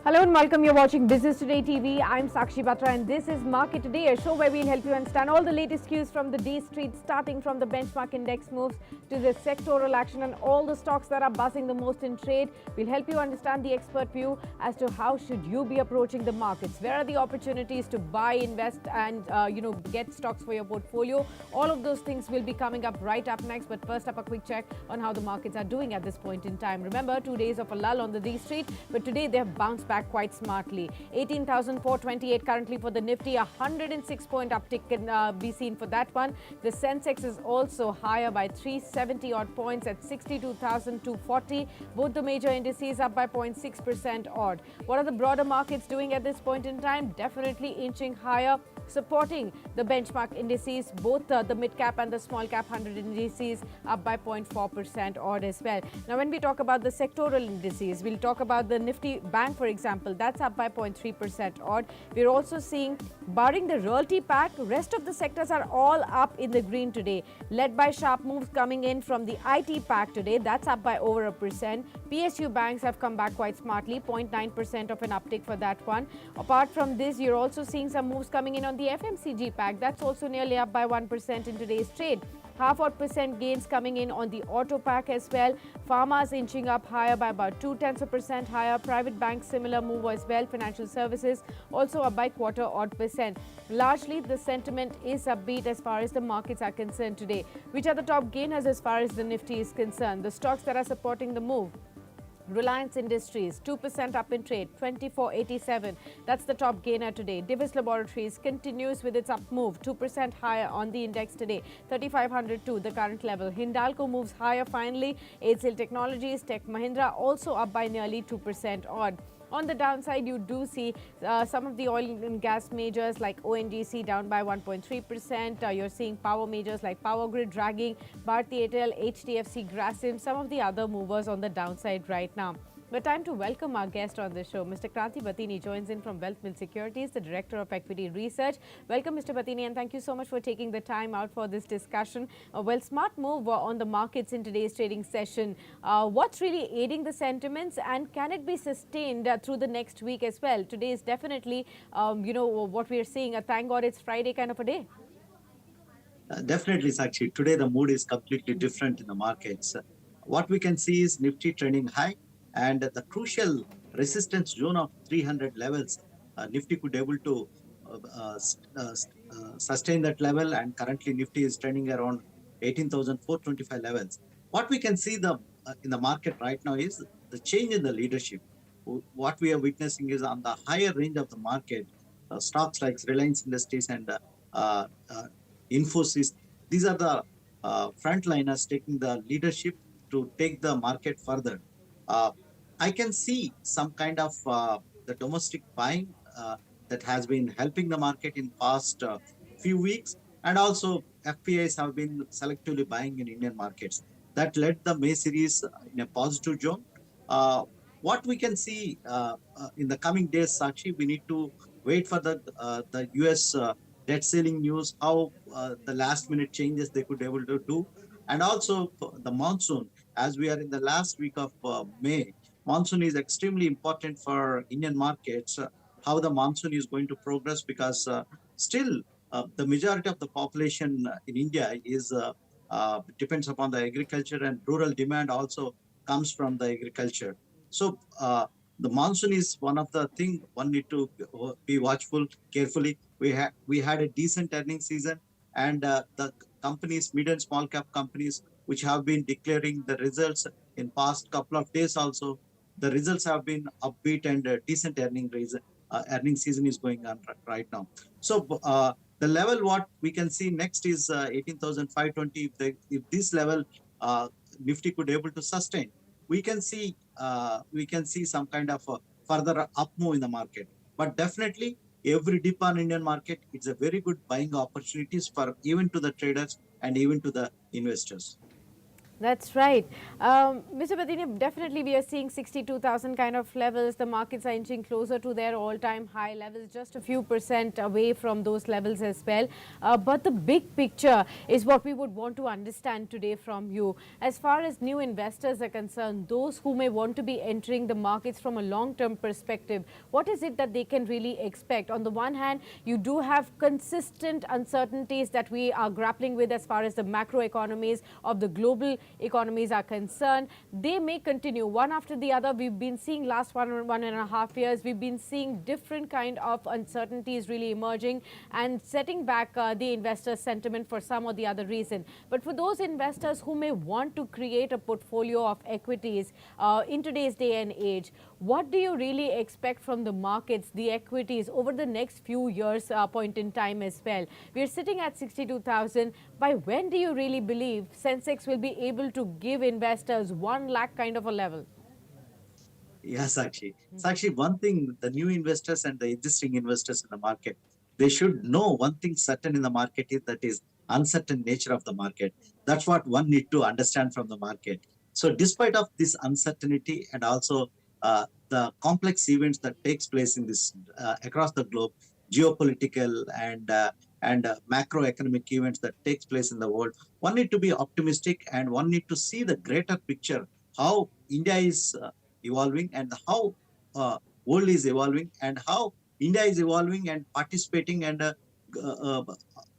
Hello and welcome. You're watching Business Today TV. I'm Sakshi Batra and this is Market Today, a show where we'll help you understand all the latest cues from the D Street, starting from the benchmark index moves to the sectoral action and all the stocks that are buzzing the most in trade. We'll help you understand the expert view as to how should you be approaching the markets. Where are the opportunities to buy, invest and get stocks for your portfolio? All of those things will be coming up right up next. But first up, a quick check on how the markets are doing at this point in time. Remember, 2 days of a lull on the D Street, but today they have bounced back quite smartly. 18,428 currently for the Nifty, 106 point uptick can be seen for that one. The Sensex is also higher by 370 odd points at 62,240. Both the major indices up by 0.6% odd. What are the broader markets doing at this point in time? Definitely inching higher, supporting the benchmark indices, both the mid-cap and the small-cap 100 indices up by 0.4% odd as well. Now, when we talk about the sectoral indices, we'll talk about the Nifty Bank, for example. That's up by 0.3% odd. We're also seeing, barring the realty pack, rest of the sectors are all up in the green today, led by sharp moves coming in from the IT pack today. That's up by over 1%. PSU banks have come back quite smartly, 0.9% of an uptick for that one. Apart from this, you're also seeing some moves coming in on the FMCG pack. That's also nearly up by 1% in today's trade. Half odd percent gains coming in on the auto pack as well. Pharma's inching up higher by about 0.2% higher. Private banks similar move as well. Financial services also up by quarter odd percent. Largely the sentiment is upbeat as far as the markets are concerned today. Which are the top gainers as far as the Nifty is concerned? The stocks that are supporting the move: Reliance Industries, 2% up in trade, 2487. That's the top gainer today. Divis Laboratories continues with its up move, 2% higher on the index today, 3502, the current level. Hindalco moves higher finally. HCL Technologies, Tech Mahindra also up by nearly 2% odd. On the downside, you do see some of the oil and gas majors like ONGC down by 1.3%. You're seeing power majors like Power Grid dragging, Bharti Airtel, HDFC, Grasim, some of the other movers on the downside right now. But time to welcome our guest on the show. Mr. Kranti Batini joins in from Wealth Mill Securities, the Director of Equity Research. Welcome, Mr. Batini, and thank you so much for taking the time out for this discussion. Well, smart move on the markets in today's trading session. What's really aiding the sentiments, and can it be sustained through the next week as well? Today is definitely, what we are seeing, a thank God it's Friday kind of a day. Definitely, Sakshi. Today, the mood is completely different in the markets. What we can see is Nifty trending high, and the crucial resistance zone of 300 levels. Nifty could able to sustain that level, and currently Nifty is trending around 18,425 levels. What we can see in the market right now is the change in the leadership. What we are witnessing is on the higher range of the market, stocks like Reliance Industries and Infosys. These are the frontliners taking the leadership to take the market further. Uh, I can see some kind of the domestic buying that has been helping the market in past few weeks, and also FPIs have been selectively buying in Indian markets. That led the May series in a positive zone. What we can see in the coming days, Sakshi, we need to wait for the US debt ceiling news, how the last minute changes they could able to do, and also the monsoon. As we are in the last week of May, monsoon is extremely important for Indian markets. How the monsoon is going to progress, because still the majority of the population in India is depends upon the agriculture, and rural demand also comes from the agriculture. So the monsoon is one of the thing one need to be watchful carefully. We had a decent earnings season, and the companies, mid and small cap companies, which have been declaring the results in past couple of days also, the results have been upbeat, and decent earning season is going on right now. So the level what we can see next is 18,520. If this level Nifty could able to sustain, we can see some kind of further up move in the market. But definitely, every dip on Indian market, it's a very good buying opportunities for even to the traders and even to the investors. That's right. Mr. Badini, definitely we are seeing 62,000 kind of levels. The markets are inching closer to their all-time high levels, just a few percent away from those levels as well. But the big picture is what we would want to understand today from you. As far as new investors are concerned, those who may want to be entering the markets from a long-term perspective, what is it that they can really expect? On the one hand, you do have consistent uncertainties that we are grappling with as far as the macro economies of the global economies are concerned. They may continue one after the other. We've been seeing last one and a half years, we've been seeing different kind of uncertainties really emerging and setting back the investor sentiment for some or the other reason. But for those investors who may want to create a portfolio of equities in today's day and age, what do you really expect from the markets, the equities over the next few years point in time as well? We're sitting at 62,000. By when do you really believe Sensex will be able to give investors 1 lakh kind of a level? Yes, Sakshi. Sakshi, one thing the new investors and the existing investors in the market, they should know one thing certain in the market is that is uncertain nature of the market. That's what one need to understand from the market. So despite of this uncertainty and also the complex events that takes place in this across the globe, geopolitical and macroeconomic events that takes place in the world, one need to be optimistic and one need to see the greater picture how India is evolving and how world is evolving and how India is evolving and participating and uh,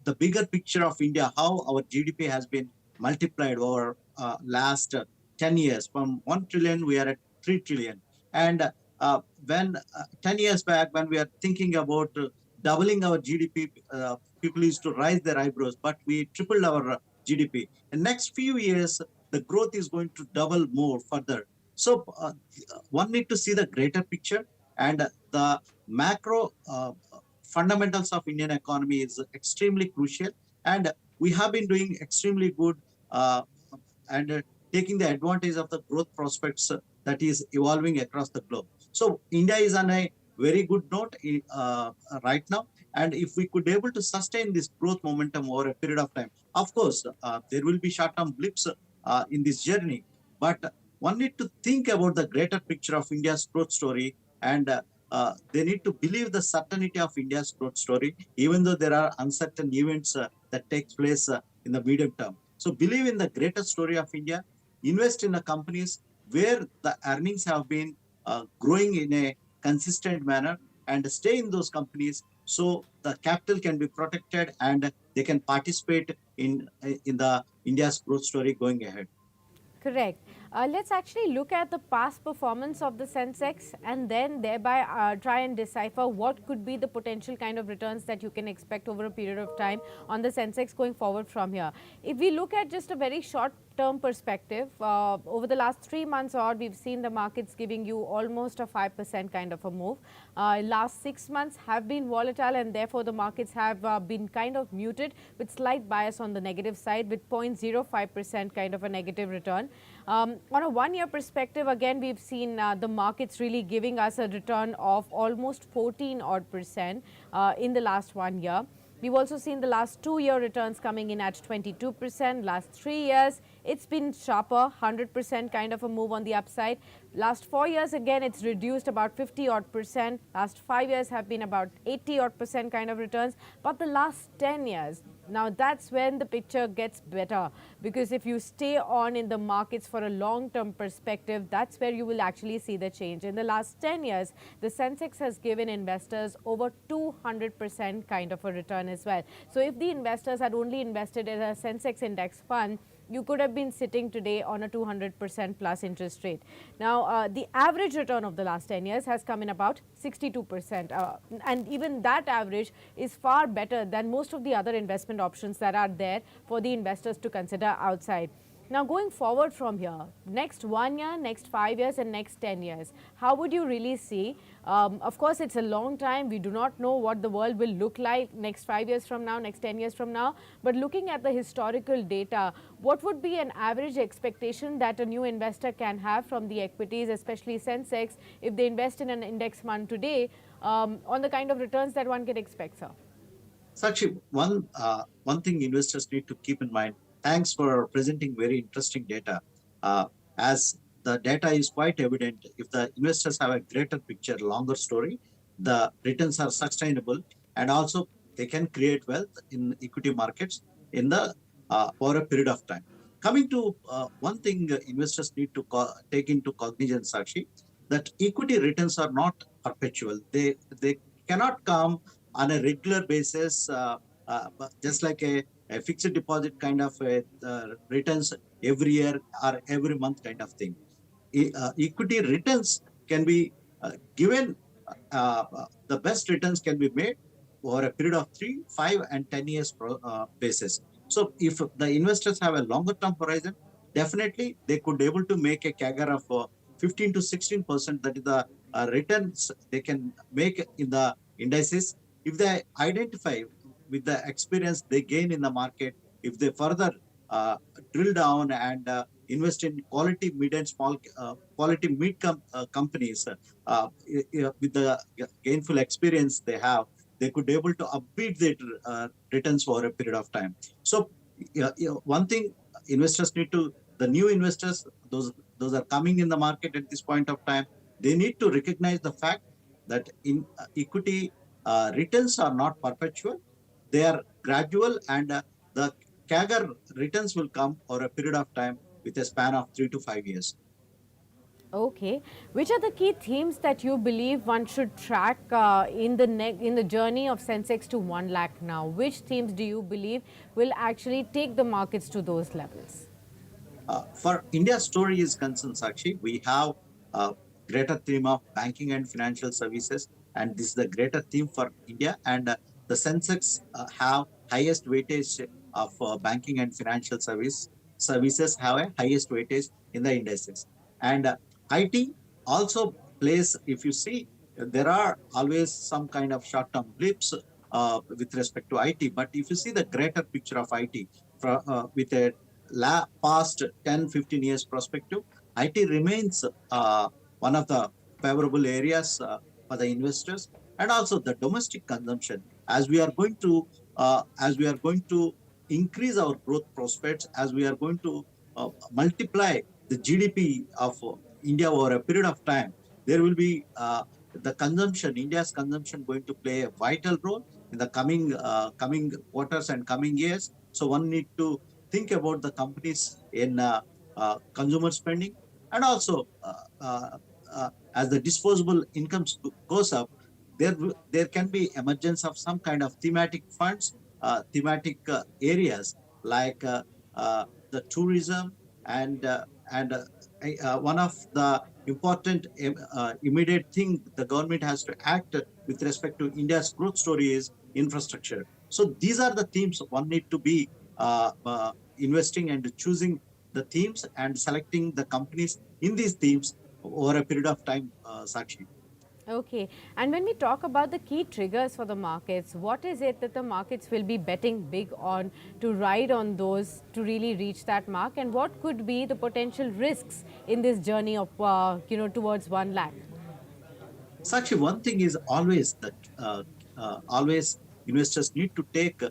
the bigger picture of India, how our GDP has been multiplied over last 10 years. From 1 trillion, we are at 3 trillion. And when 10 years back, when we are thinking about doubling our GDP, people used to raise their eyebrows, but we tripled our GDP. In next few years, the growth is going to double more further. So one need to see the greater picture and the macro fundamentals of Indian economy is extremely crucial. And we have been doing extremely good uh, and taking the advantage of the growth prospects that is evolving across the globe. So India is on a very good note right now. And if we could able to sustain this growth momentum over a period of time, of course, there will be short-term blips in this journey, but one need to think about the greater picture of India's growth story, and they need to believe the certainty of India's growth story, even though there are uncertain events that takes place in the medium term. So believe in the greater story of India, invest in the companies where the earnings have been growing in a consistent manner, and stay in those companies so the capital can be protected and they can participate in the India's growth story going ahead. Correct. Let's actually look at the past performance of the Sensex and then thereby try and decipher what could be the potential kind of returns that you can expect over a period of time on the Sensex going forward from here. If we look at just a very short term perspective, over the last 3 months odd, we've seen the markets giving you almost a 5% kind of a move. Last 6 months have been volatile and therefore the markets have been kind of muted with slight bias on the negative side with 0.05% kind of a negative return. On a 1 year perspective, again, we've seen the markets really giving us a return of almost 14 odd percent in the last 1 year. We've also seen the last 2 year returns coming in at 22%. Last 3 years, it's been sharper, 100% kind of a move on the upside. Last 4 years, again, it's reduced about 50 odd percent. Last 5 years have been about 80 odd percent kind of returns. But the last 10 years, now that's when the picture gets better, because if you stay on in the markets for a long term perspective, that's where you will actually see the change. In the last 10 years, the Sensex has given investors over 200% kind of a return as well. So if the investors had only invested in a Sensex index fund, you could have been sitting today on a 200% plus interest rate. Now, the average return of the last 10 years has come in about 62%. And even that average is far better than most of the other investment options that are there for the investors to consider outside. Now, going forward from here, next 1 year, next 5 years and next 10 years, how would you really see? Of course, it's a long time. We do not know what the world will look like next 5 years from now, next 10 years from now. But looking at the historical data, what would be an average expectation that a new investor can have from the equities, especially Sensex, if they invest in an index fund today, on the kind of returns that one can expect, sir? So actually, one thing investors need to keep in mind, thanks for presenting very interesting data. As the data is quite evident, if the investors have a greater picture, longer story, the returns are sustainable, and also they can create wealth in equity markets in the over a period of time. Coming to one thing investors need to take into cognizance, Sakshi, that equity returns are not perpetual. They cannot come on a regular basis, just like a fixed deposit kind of returns every year or every month kind of thing. Equity returns can be given, the best returns can be made over a period of 3, 5, and 10 years basis. So if the investors have a longer term horizon, definitely they could able to make a CAGR of 15 to 16%. That is the returns they can make in the indices. If they identify with the experience they gain in the market, if they further uh, drill down and invest in quality mid and small quality companies, with the gainful experience they have, they could be able to upbeat their returns for a period of time. So one thing investors need to, the new investors, those are coming in the market at this point of time, they need to recognize the fact that in equity returns are not perpetual, they are gradual, and the CAGR returns will come over a period of time with a span of 3 to 5 years. Okay, which are the key themes that you believe one should track in the journey of Sensex to 1 lakh now? Which themes do you believe will actually take the markets to those levels? For India's story is concerned, Sakshi, we have a greater theme of banking and financial services, and this is the greater theme for India. And the Sensex have highest weightage of banking and financial services have a highest weightage in the indices. And IT also plays. If you see, there are always some kind of short-term blips with respect to IT, but if you see the greater picture of IT with a past 10, 15 years perspective, IT remains one of the favorable areas for the investors, and also the domestic consumption. As we are going to increase our growth prospects, as we are going to multiply the GDP of India over a period of time, there will be the consumption, India's consumption, going to play a vital role in the coming quarters and coming years. So one need to think about the companies in consumer spending, and also as the disposable incomes goes up, there can be emergence of some kind of thematic funds, thematic areas like the tourism, and one of the important immediate thing the government has to act with respect to India's growth story is infrastructure. So these are the themes one need to be investing and choosing the themes and selecting the companies in these themes over a period of time, Sakshi. Okay, and when we talk about the key triggers for the markets, what is it that the markets will be betting big on to ride on those to really reach that mark, and what could be the potential risks in this journey of towards 1 lakh? Sakshi, one thing is always that always investors need to take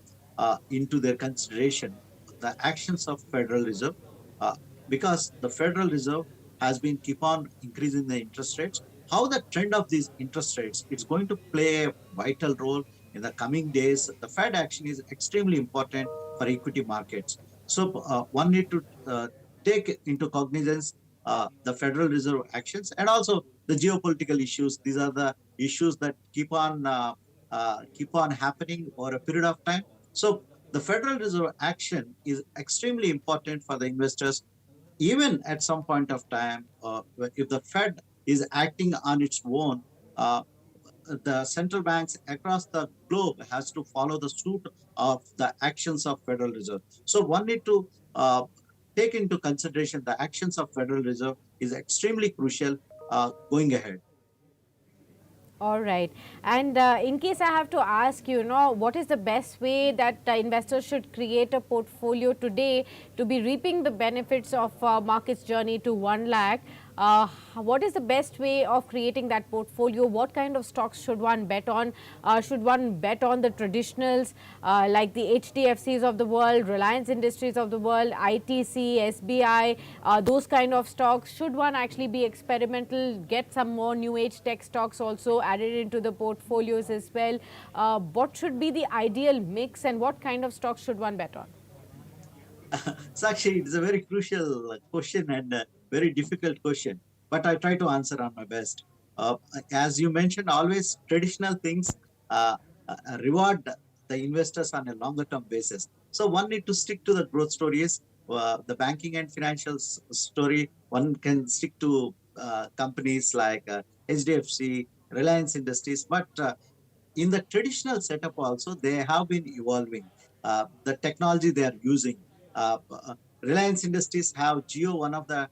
into their consideration the actions of Federal Reserve, uh, because the Federal Reserve has been keep on increasing the interest rates. How the trend of these interest rates is going to play a vital role in the coming days. The Fed action is extremely important for equity markets. So one need to take into cognizance the Federal Reserve actions, and also the geopolitical issues. These are the issues that keep on happening over a period of time. So the Federal Reserve action is extremely important for the investors. Even at some point of time, if the Fed is acting on its own, uh, the central banks across the globe has to follow the suit of the actions of Federal Reserve. So one need to take into consideration the actions of Federal Reserve is extremely crucial going ahead. All right. And in case I have to ask, what is the best way that investors should create a portfolio today to be reaping the benefits of market's journey to 1 lakh? What is the best way of creating that portfolio? What kind of stocks should one bet on? Should one bet on the traditionals like the HDFCs of the world, Reliance Industries of the world, ITC, SBI, those kind of stocks? Should one actually be experimental, get some more new age tech stocks also added into the portfolios as well? What should be the ideal mix, and what kind of stocks should one bet on? Sakshi, it's a very crucial question and a very difficult question, but I try to answer on my best. Uh, as you mentioned, always traditional things uh, reward the investors on a longer term basis. So one need to stick to the growth stories, the banking and financial story. One can stick to companies like HDFC, Reliance Industries, but in the traditional setup also they have been evolving the technology they are using. Reliance Industries have Geo, one of the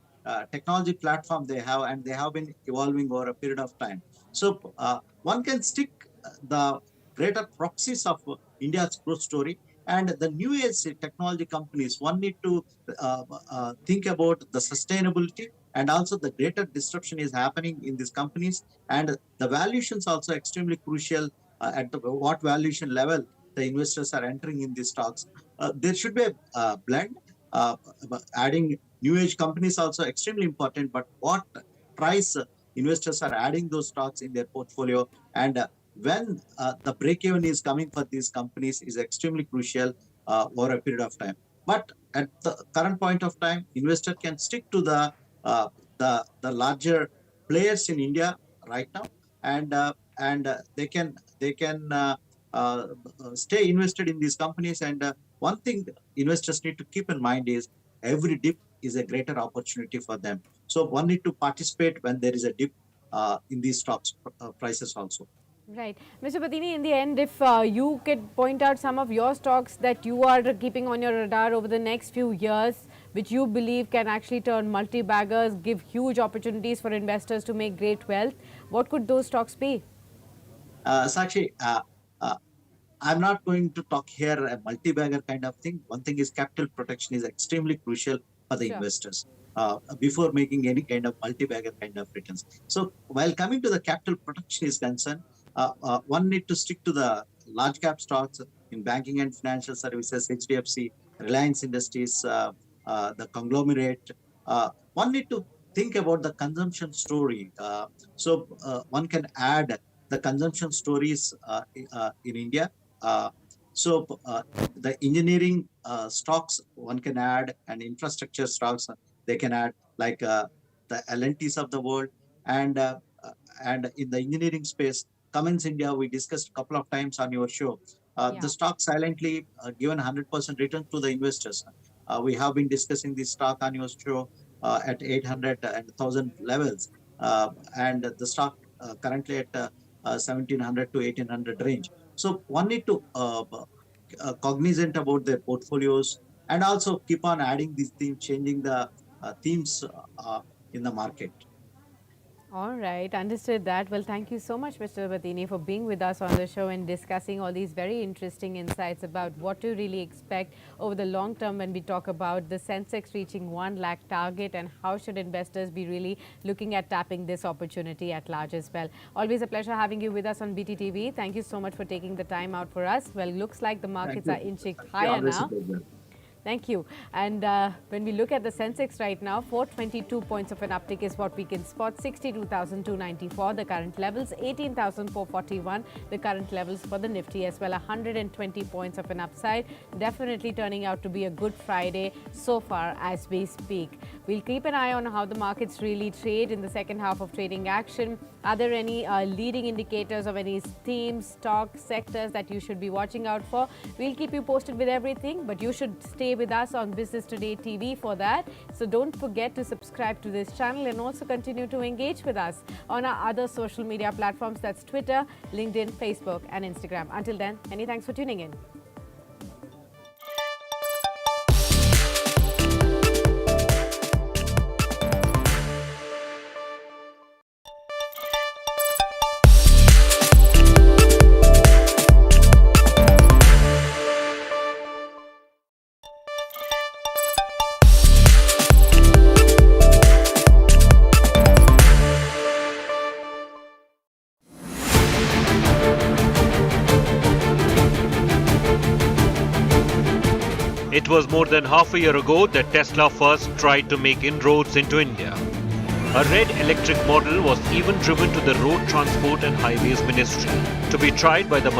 technology platform they have, and they have been evolving over a period of time. So one can stick the greater proxies of India's growth story, and the new age technology companies, one need to think about the sustainability, and also the greater disruption is happening in these companies, and the valuations also extremely crucial. At what valuation level the investors are entering in these stocks. There should be a blend. Adding new age companies also extremely important, but what price investors are adding those stocks in their portfolio, and when the break even is coming for these companies is extremely crucial over a period of time. But at the current point of time, investor can stick to uh, the larger players in India right now, and they can stay invested in these companies. And one thing investors need to keep in mind is every dip is a greater opportunity for them. So one need to participate when there is a dip in these stocks prices also. Right. Mr. Patini, in the end, if you could point out some of your stocks that you are keeping on your radar over the next few years, which you believe can actually turn multi-baggers, give huge opportunities for investors to make great wealth, what could those stocks be? Sakshi, uh, I'm not going to talk here a multi-bagger kind of thing. One thing is capital protection is extremely crucial for the Sure. investors before making any kind of multi-bagger kind of returns. So while coming to the capital protection is concerned, one need to stick to the large cap stocks in banking and financial services, HDFC, Reliance Industries, the conglomerate. One need to think about the consumption story. One can add the consumption stories in India. uh, so the engineering stocks one can add, and infrastructure stocks they can add, like the L&Ts of the world, and uh, uh, and in the engineering space, Cummins India we discussed a couple of times on your show. The Yeah. stock silently given 100% return to the investors. We have been discussing this stock on your show at 800 and 1000 levels, and the stock currently at 1700 to 1800 range. So one need to cognizant about their portfolios, and also keep on adding these themes, changing the themes in the market. All right, understood that. Well, thank you so much, Mr. Batini, for being with us on the show and discussing all these very interesting insights about what to really expect over the long term when we talk about the Sensex reaching 1 lakh target, and how should investors be really looking at tapping this opportunity at large as well. Always a pleasure having you with us on BTTV. Thank you so much for taking the time out for us. Well, looks like the Thank markets are you. inching Yeah, higher always a now. pleasure. Thank you. And when we look at the Sensex right now, 422 points of an uptick is what we can spot. 62,294, the current levels. 18,441, the current levels for the Nifty as well. 120 points of an upside. Definitely turning out to be a good Friday so far as we speak. We'll keep an eye on how the markets really trade in the second half of trading action. Are there any leading indicators of any themes, stocks, sectors that you should be watching out for? We'll keep you posted with everything, but you should stay with us on Business Today TV for that. So don't forget to subscribe to this channel, and also continue to engage with us on our other social media platforms. That's Twitter, LinkedIn, Facebook, and Instagram. Until then, many thanks for tuning in. It was more than half a year ago that Tesla first tried to make inroads into India. A red electric model was even driven to the Road Transport and Highways Ministry to be tried by the